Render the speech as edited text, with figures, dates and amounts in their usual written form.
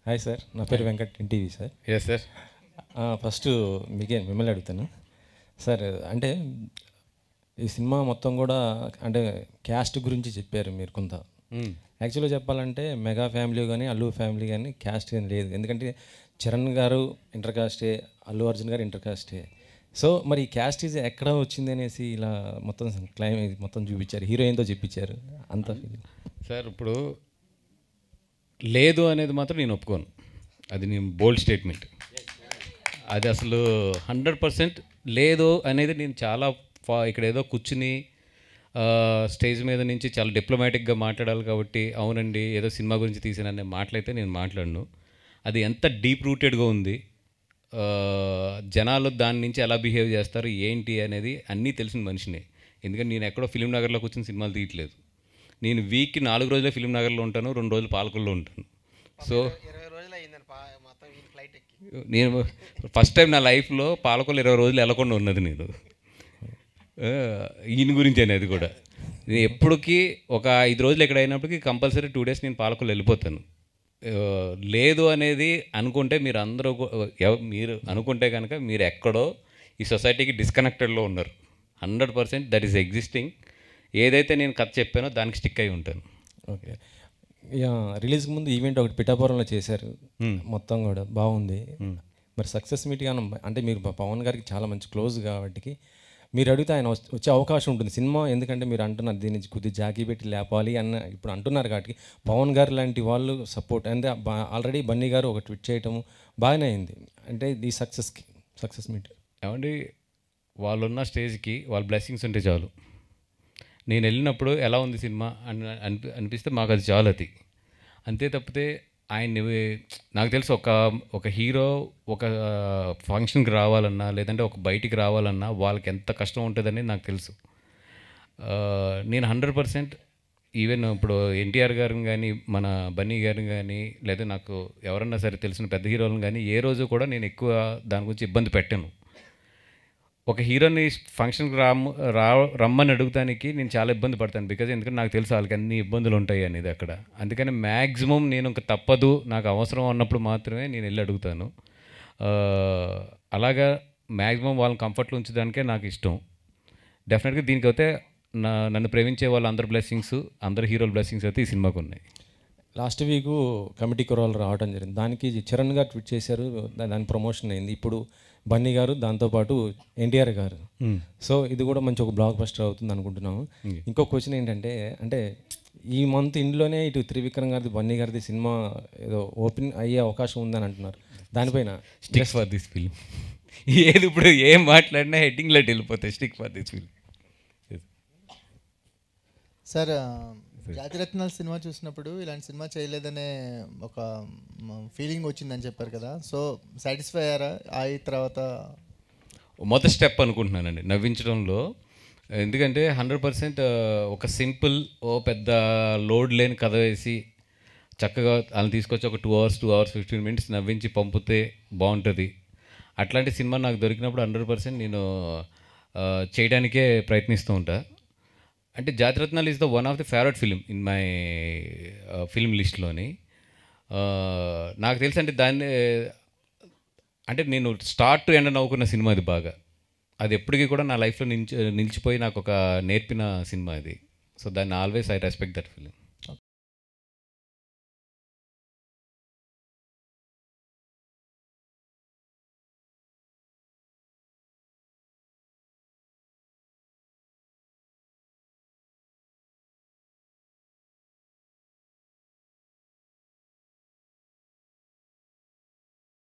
Hi sir, నా పేరు Venkat NTV sir. Yes sir. First మిమ్మల్ని అడుగుతాను సార్. అంటే ఈ సినిమా మొత్తం కూడా అంటే క్యాస్ట్ గురించి చెప్పారు మీరు కొంత. యాక్చువల్గా చెప్పాలంటే మెగా ఫ్యామిలీ కానీ అల్లు ఫ్యామిలీ కానీ క్యాస్ట్ కానీ లేదు. ఎందుకంటే చరణ్ గారు ఇంటర్ కాస్టే, అల్లు అర్జున్ గారు ఇంటర్ కాస్టే. సో మరి ఈ క్యాస్ట్ ఈజ్ ఎక్కడ వచ్చింది అనేసి ఇలా మొత్తం క్లైమ్ మొత్తం చూపించారు, హీరోయిన్తో చెప్పించారు అంత ఫీలింగ్. సార్ ఇప్పుడు లేదు అనేది మాత్రం నేను ఒప్పుకోను. అది నేను బోల్డ్ స్టేట్మెంట్. అది అసలు 100% లేదు అనేది నేను చాలా ఇక్కడ ఏదో కూర్చుని స్టేజ్ మీద నుంచి చాలా డిప్లొమాటిక్గా మాట్లాడాలి కాబట్టి అవునండి ఏదో సినిమా గురించి తీసాననే మాటలైతే నేను మాట్లాడను. అది ఎంత డీప్ రూటెడ్గా ఉంది, జనాలు దాని నుంచి ఎలా బిహేవ్ చేస్తారు ఏంటి అనేది అన్నీ తెలిసిన మనిషిని. ఎందుకంటే నేను ఎక్కడో ఫిలిం నగర్లో కూర్చొని సినిమాలు తీయట్లేదు. నేను వీక్కి 4 రోజులే ఫిలిం నగర్లో ఉంటాను, 2 రోజులు పాలకొల్లో ఉంటాను. సో నేను ఫస్ట్ టైం నా లైఫ్లో పాలకొల్లు 20 రోజులు వెళ్ళకుండా ఉన్నది నేను. ఈయన గురించి అనేది కూడా నేను ఎప్పటికీ ఒక 5 రోజులు ఎక్కడ అయినప్పటికీ కంపల్సరీ 2 days నేను పాలకొల్లు వెళ్ళిపోతాను. లేదు అనేది అనుకుంటే మీరు అందరూ మీరు అనుకుంటే కనుక మీరు ఎక్కడో ఈ సొసైటీకి డిస్కనెక్టెడ్లో ఉన్నారు. 100% దట్ ఈస్ ఎగ్జిస్టింగ్. ఏదైతే నేను కథ చెప్పానో దానికి స్టిక్ అయి ఉంటాను. ఓకే. రిలీజ్ ముందు ఈవెంట్ ఒకటి పిఠాపురంలో చేశారు, మొత్తం కూడా బాగుంది. మరి సక్సెస్ మీట్ కానీ అంటే మీరు పవన్ గారికి చాలా మంచి క్లోజ్ కాబట్టి మీరు అడిగితే ఆయన వచ్చే అవకాశం ఉంటుంది సినిమా. ఎందుకంటే మీరు అంటున్నారు దీన్ని కొద్దిగా జాకీ పెట్టి లేపాలి అన్న ఇప్పుడు అంటున్నారు కాబట్టి పవన్ గారు లాంటి వాళ్ళు సపోర్ట్ అంటే ఆల్రెడీ బన్నీ గారు ఒక ట్వీట్ చేయటము బాగానే అయింది. అంటే ఈ సక్సెస్ మీట్ ఏమండి, వాళ్ళున్న స్టేజ్కి వాళ్ళ బ్లెస్సింగ్స్ ఉంటే చాలు. నేను వెళ్ళినప్పుడు ఎలా ఉంది సినిమా అనిపిస్తే మాకు అది చాలు. అది అంతే తప్పితే ఆయన్ని నాకు తెలుసు ఒక హీరో ఒక ఫంక్షన్కి రావాలన్నా లేదంటే ఒక బయటికి రావాలన్నా వాళ్ళకి ఎంత కష్టం ఉంటుందని నాకు తెలుసు. నేను 100% ఈవెన్ ఇప్పుడు ఎన్టీఆర్ గారిని కానీ మన బన్నీ గారిని కానీ లేదా నాకు ఎవరన్నా సరే తెలిసిన పెద్ద హీరోలను కానీ ఏ రోజు కూడా నేను ఎక్కువ దాని గురించి ఇబ్బంది పెట్టాను. ఒక హీరోని ఫంక్షన్కి రమ్మని అడుగుతానికి నేను చాలా ఇబ్బంది పడతాను. బికాజ్ ఎందుకంటే నాకు తెలుసు వాళ్ళకి అన్ని ఇబ్బందులు ఉంటాయి అనేది అక్కడ. అందుకని మ్యాక్సిమం నేను ఇంకా తప్పదు నాకు అవసరం అన్నప్పుడు మాత్రమే నేను వెళ్ళి అడుగుతాను. అలాగా మ్యాక్సిమం వాళ్ళని కంఫర్ట్లో ఉంచడానికే నాకు ఇష్టం. డెఫినెట్గా దీనికి అయితే నన్ను ప్రేమించే వాళ్ళ అందరి బ్లెస్సింగ్స్, అందరు హీరోల బ్లెస్సింగ్స్ అయితే ఈ సినిమాకు ఉన్నాయి. లాస్ట్ వీకు కమిటీ కుర్రాళ్ళు రావడం జరిగింది, దానికి చరణ్ గారు ట్వీట్ చేశారు, దాని ప్రమోషన్ అయింది. ఇప్పుడు బన్నీ గారు దాంతోపాటు ఎన్టీఆర్ గారు. సో ఇది కూడా మంచి ఒక బ్లాక్ బస్టర్ అవుతుంది అనుకుంటున్నాము. ఇంకో క్వశ్చన్ ఏంటంటే అంటే ఈ మంత్ ఇంట్లోనే ఇటు త్రివిక్రమ్ గారిది బన్నీ గారిది సినిమా ఏదో ఓపెన్ అయ్యే అవకాశం ఉందని అంటున్నారు. దానిపైన స్టిక్ ఫర్ దిస్ ఫిల్మ్ ఏది ఇప్పుడు ఏం మాట్లాడినా హెడ్డింగ్లో వెళ్ళిపోతాయి. Stick for this film. Sir, జాతిరత్నాల సినిమా చూసినప్పుడు ఇలాంటి సినిమా చేయలేదనే ఒక ఫీలింగ్ వచ్చిందని చెప్పారు కదా. సో సాటిస్ఫై అయ్యారా? అయి తర్వాత మొదటి స్టెప్ అనుకుంటున్నానండి నవ్వించడంలో. ఎందుకంటే 100% ఒక సింపుల్ పెద్ద లోడ్ లేని కథ వేసి చక్కగా వాళ్ళని తీసుకొచ్చి ఒక 2 hours 15 minutes నవ్వించి పంపితే బాగుంటుంది. అట్లాంటి సినిమా నాకు దొరికినప్పుడు 100% నేను చేయడానికే ప్రయత్నిస్తూ ఉంటా. అంటే Jathi Ratnalu is the one of the favourite film in my film లిస్ట్లోని. నాకు తెలుసు అంటే దాన్ని అంటే నేను స్టార్ట్ టు ఎండ్ నవ్వుకున్న సినిమా అది బాగా. అది ఎప్పటికీ కూడా నా లైఫ్లో నిలిచిపోయి నాకు ఒక నేర్పిన సినిమా అది. సో దాన్ని always I respect that film.